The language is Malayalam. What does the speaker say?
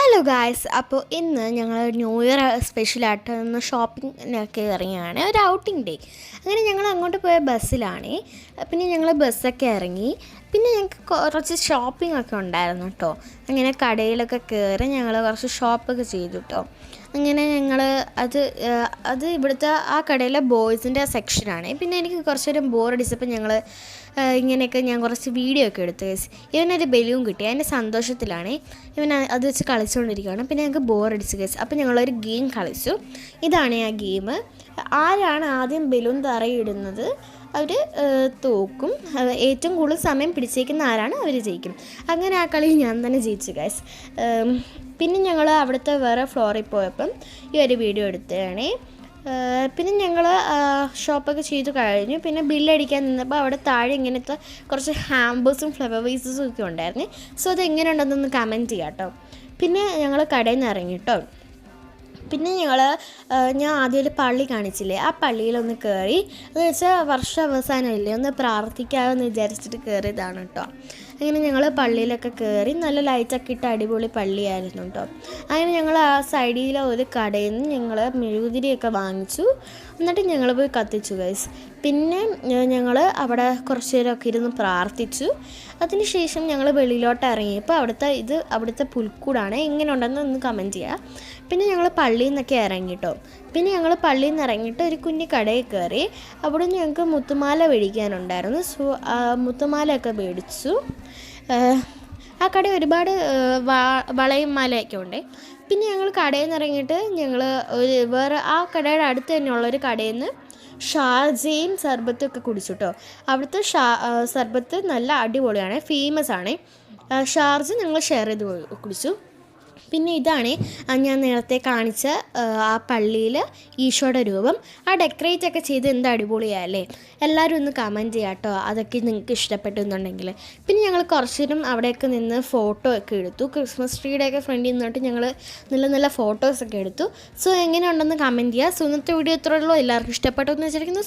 ഹലോ ഗായ്സ്, അപ്പോൾ ഇന്ന് ഞങ്ങൾ ന്യൂ ഇയർ സ്പെഷ്യലായിട്ട് ഒന്ന് ഷോപ്പിങ്ങിനൊക്കെ ഇറങ്ങിയാണ്, ഒരു ഔട്ടിംഗ് ഡേ. അങ്ങനെ ഞങ്ങൾ അങ്ങോട്ട് പോയ ബസ്സിലാണ്. പിന്നെ ഞങ്ങൾ ബസ്സൊക്കെ ഇറങ്ങി. പിന്നെ ഞങ്ങൾക്ക് കുറച്ച് ഷോപ്പിംഗ് ഒക്കെ ഉണ്ടായിരുന്നു കേട്ടോ. അങ്ങനെ കടയിലൊക്കെ കയറി ഞങ്ങൾ കുറച്ച് ഷോപ്പൊക്കെ ചെയ്തു കേട്ടോ. അങ്ങനെ ഞങ്ങൾ അത് ഇവിടുത്തെ ആ കടയിലെ ബോയ്സിൻ്റെ സെക്ഷനാണ്. പിന്നെ എനിക്ക് കുറച്ച് നേരം ബോറടിച്ചപ്പോൾ ഞങ്ങൾ ഇങ്ങനെയൊക്കെ ഞാൻ കുറച്ച് വീഡിയോ ഒക്കെ എടുത്തു. ഇവനൊരു ബലൂൺ കിട്ടി, അതിൻ്റെ സന്തോഷത്തിലാണ് ഇവൻ അത് വെച്ച് കളിച്ചുകൊണ്ടിരിക്കുകയാണ്. പിന്നെ ഞങ്ങൾക്ക് ബോറടിച്ച് കേസ്, അപ്പോൾ ഞങ്ങളൊരു ഗെയിം കളിച്ചു. ഇതാണ് ആ ഗെയിം. ആരാണ് ആദ്യം ബലൂൺ തറയിടുന്നത് അവർ തോക്കും. ഏറ്റവും കൂടുതൽ സമയം പിടിച്ചേക്കുന്ന ആരാണ് അവർ ജയിക്കും. അങ്ങനെ ആ കളി ഞാൻ തന്നെ ജയിച്ചു ഗൈസ്. പിന്നെ ഞങ്ങൾ അവിടുത്തെ വേറെ ഫ്ലോറിൽ പോയപ്പം ഈ ഒരു വീഡിയോ എടുത്തതാണ്. പിന്നെ ഞങ്ങൾ ഷോപ്പൊക്കെ ചെയ്ത് കഴിഞ്ഞു. പിന്നെ ബില്ലടിക്കാൻ നിന്നപ്പോൾ അവിടെ താഴെ ഇങ്ങനത്തെ കുറച്ച് ഹാമ്പേഴ്സും ഫ്ലവർ വേസസും ഒക്കെ ഉണ്ടായിരുന്നു. സോ അത് എങ്ങനെ ഉണ്ടെന്നൊന്ന് കമൻറ്റ് ചെയ്യാം കേട്ടോ. പിന്നെ ഞങ്ങൾ കടയിൽ നിന്ന് ഇറങ്ങി കേട്ടോ. പിന്നെ ഞാൻ ആദ്യം ഒരു പള്ളി കാണിച്ചില്ലേ, ആ പള്ളിയിലൊന്ന് കയറി. എന്ന് വെച്ചാൽ വർഷാവസാനമില്ലേ, ഒന്ന് പ്രാർത്ഥിക്കാമെന്ന് വിചാരിച്ചിട്ട് കയറിയതാണ് കേട്ടോ. അങ്ങനെ ഞങ്ങൾ പള്ളിയിലൊക്കെ കയറി. നല്ല ലൈറ്റൊക്കെ ഇട്ട് അടിപൊളി പള്ളിയായിരുന്നു കേട്ടോ. അങ്ങനെ ഞങ്ങൾ ആ സൈഡിലെ ഒരു കടയിൽ നിന്ന് ഞങ്ങൾ മെഴുകുതിരിയൊക്കെ വാങ്ങിച്ചു. എന്നിട്ട് ഞങ്ങൾ പോയി കത്തിച്ചു ഗൈസ്. പിന്നെ ഞങ്ങൾ അവിടെ കുറച്ച് നേരമൊക്കെ ഇരുന്ന് പ്രാർത്ഥിച്ചു. അതിനുശേഷം ഞങ്ങൾ വെളിയിലോട്ട് ഇറങ്ങിയപ്പോൾ അവിടുത്തെ പുൽക്കൂടാണ്. എങ്ങനെ ഉണ്ടെന്ന് ഒന്ന് കമൻറ്റ് ചെയ്യുക. പിന്നെ ഞങ്ങൾ പള്ളിയിൽ നിന്നൊക്കെ ഇറങ്ങി കേട്ടോ. പിന്നെ ഞങ്ങൾ പള്ളിയിൽ നിന്ന് ഇറങ്ങിയിട്ട് ഒരു കുഞ്ഞി കടയിൽ കയറി. അവിടെ ഞങ്ങൾക്ക് മുത്തുമാല മേടിക്കാനുണ്ടായിരുന്നു. സോ മുത്തുമാലയൊക്കെ മേടിച്ചു. ആ കട ഒരുപാട് വളയും മാലയൊക്കെ ഉണ്ട്. പിന്നെ ഞങ്ങൾ കടയിൽ നിന്ന് ഇറങ്ങിയിട്ട് ഞങ്ങൾ വേറെ ആ കടയുടെ അടുത്ത് തന്നെയുള്ളൊരു കടയിൽ നിന്ന് ഷാർജയും സർബത്തും ഒക്കെ കുടിച്ചു കേട്ടോ. അവിടുത്തെ സർബത്ത് നല്ല അടിപൊളിയാണ്, ഫേമസ് ആണ്. ഷാർജ ഞങ്ങൾ ഷെയർ ചെയ്ത് കുടിച്ചു. പിന്നെ ഇതാണ് ഞാൻ നേരത്തെ കാണിച്ച ആ പള്ളിയിൽ ഈശോയുടെ രൂപം. ആ ഡെക്കറേറ്റ് ഒക്കെ ചെയ്ത് എന്ത് അടിപൊളിയല്ലേ. എല്ലാവരും ഒന്ന് കമൻറ്റ് ചെയ്യാം കേട്ടോ, അതൊക്കെ നിങ്ങൾക്ക് ഇഷ്ടപ്പെട്ടു എന്നുണ്ടെങ്കിൽ. പിന്നെ ഞങ്ങൾ കുറച്ച് നേരം അവിടെയൊക്കെ നിന്ന് ഫോട്ടോ ഒക്കെ എടുത്തു. ക്രിസ്മസ് ട്രീയുടെയൊക്കെ ഫ്രണ്ടിൽ നിന്നിട്ട് ഞങ്ങൾ നല്ല നല്ല ഫോട്ടോസൊക്കെ എടുത്തു. സോ എങ്ങനെ ഉണ്ടെന്ന് കമൻറ്റ് ചെയ്യുക. സോ ഇന്നത്തെ വീഡിയോ ഇത്രയുള്ളൂ. എല്ലാവർക്കും ഇഷ്ടപ്പെട്ടു എന്ന് വിചാരിക്കുന്നു.